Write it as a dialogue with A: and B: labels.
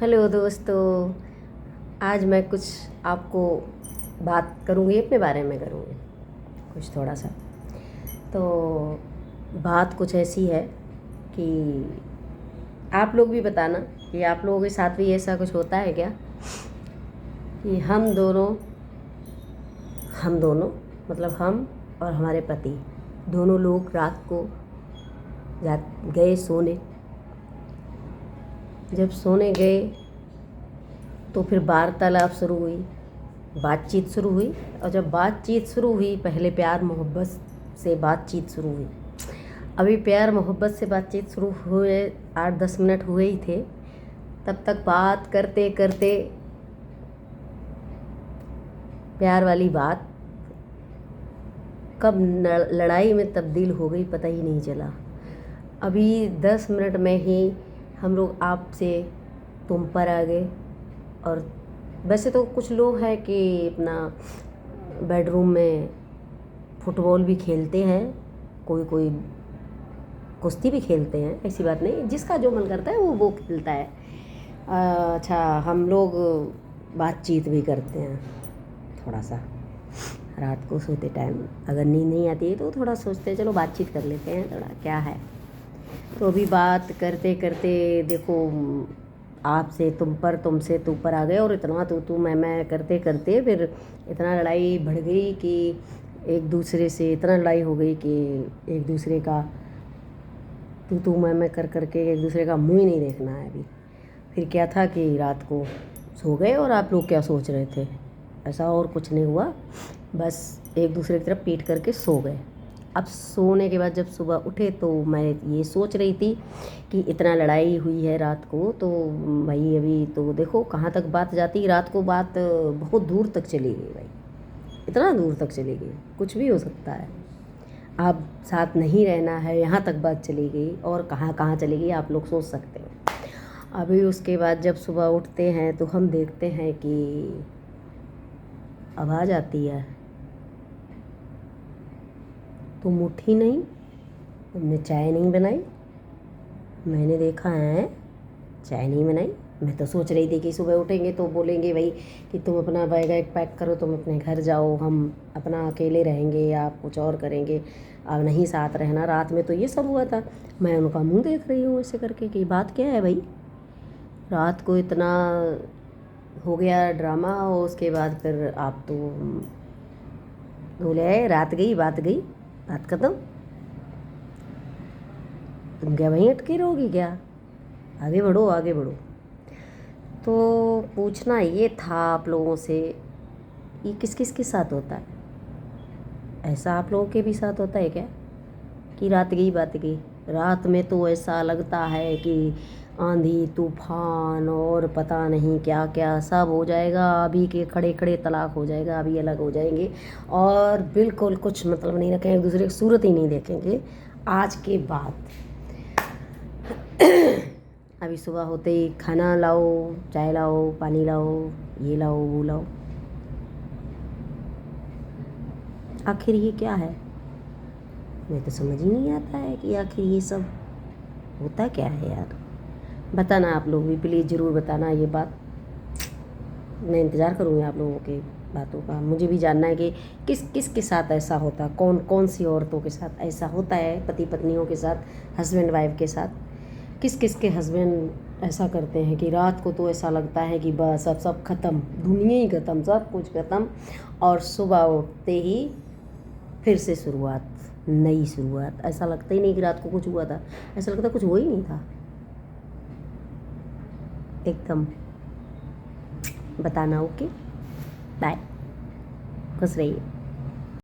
A: Hello दोस्तों। आज मैं कुछ आपको बात करूँगी, अपने बारे में करूँगी कुछ थोड़ा सा। तो बात कुछ ऐसी है कि आप लोग भी बताना कि आप लोगों के साथ भी ऐसा कुछ होता है क्या कि हम दोनों मतलब हम और हमारे पति दोनों लोग रात को गए सोने। जब सोने गए तो फिर वार्तालाप शुरू हुई, बातचीत शुरू हुई। और जब बातचीत शुरू हुई, पहले प्यार मोहब्बत से बातचीत शुरू हुई। अभी प्यार मोहब्बत से बातचीत शुरू हुए 8-10 मिनट हुए ही थे, तब तक बात करते करते प्यार वाली बात कब लड़ाई में तब्दील हो गई पता ही नहीं चला। अभी 10 मिनट में ही हम लोग आपसे तुम पर आ गए। और वैसे तो कुछ लोग हैं कि अपना बेडरूम में फुटबॉल भी खेलते हैं, कोई कोई कुश्ती भी खेलते हैं, ऐसी बात नहीं, जिसका जो मन करता है वो खेलता है। अच्छा, हम लोग बातचीत भी करते हैं थोड़ा सा। रात को सोते टाइम अगर नींद नहीं आती है तो थोड़ा सोचते हैं चलो बातचीत कर लेते हैं, थोड़ा क्या है। तो अभी बात करते करते देखो, आपसे तुम पर, तुमसे तू पर आ गए और इतना तू मैं करते करते फिर इतना लड़ाई बढ़ गई कि एक दूसरे से इतना लड़ाई हो गई कि एक दूसरे का तू मैं कर करके एक दूसरे का मुँह ही नहीं देखना है अभी। फिर क्या था कि रात को सो गए और आप लोग क्या सोच रहे थे, ऐसा और कुछ नहीं हुआ, बस एक दूसरे की तरफ पीट करके सो गए। अब सोने के बाद जब सुबह उठे तो मैं ये सोच रही थी कि इतना लड़ाई हुई है रात को, तो भाई अभी तो देखो कहाँ तक बात जाती। रात को बात बहुत दूर तक चली गई भाई, इतना दूर तक चली गई, कुछ भी हो सकता है। आप साथ नहीं रहना है, यहाँ तक बात चली गई, और कहाँ कहाँ चली गई आप लोग सोच सकते हो। अभी उसके बाद जब सुबह उठते हैं तो हम देखते हैं कि आवाज़ आती है, तुम उठी नहीं, तुमने चाय नहीं बनाई। मैंने देखा है चाय नहीं बनाई। मैं तो सोच रही थी कि सुबह उठेंगे तो बोलेंगे भाई कि तुम अपना बैग एक पैक करो, तुम अपने घर जाओ, हम अपना अकेले रहेंगे या आप कुछ और करेंगे, अब नहीं साथ रहना। रात में तो ये सब हुआ था। मैं उनका मुंह देख रही हूँ ऐसे करके कि बात क्या है भाई। रात को इतना हो गया ड्रामा, और उसके बाद फिर आप तो बोले आए, रात गई बात गई, बात खत्म। तुम क्या वहीं अटके रहोगी क्या, आगे बढ़ो आगे बढ़ो। तो पूछना ये था आप लोगों से, ये किस किस के साथ होता है? ऐसा आप लोगों के भी साथ होता है क्या कि रात गई बात गई? रात में तो ऐसा लगता है कि आंधी तूफान और पता नहीं क्या क्या सब हो जाएगा, अभी के खड़े खड़े तलाक हो जाएगा, अभी अलग हो जाएंगे और बिल्कुल कुछ मतलब नहीं रखेंगे, एक दूसरे की सूरत ही नहीं देखेंगे आज के बाद। अभी सुबह होते ही खाना लाओ, चाय लाओ, पानी लाओ, ये लाओ वो लाओ। आखिर ये क्या है, मुझे तो समझ ही नहीं आता है कि आखिर ये सब होता क्या है यार। बताना आप लोग भी प्लीज़, ज़रूर बताना ये बात। मैं इंतज़ार करूँगी आप लोगों के बातों का। मुझे भी जानना है कि किस किस के साथ ऐसा होता, कौन कौन सी औरतों के साथ ऐसा होता है, पति पत्नियों के साथ, हस्बैंड वाइफ के साथ। किस किस के हस्बैंड ऐसा करते हैं कि रात को तो ऐसा लगता है कि बस अब सब ख़त्म, दुनिया ही ख़त्म, सब कुछ ख़त्म, और सुबह उठते ही फिर से शुरुआत, नई शुरुआत। ऐसा लगता ही नहीं कि रात को कुछ हुआ था, ऐसा लगता कुछ हुआ ही नहीं था एकदम। बताना। ओके, बाय, खुश रहिए।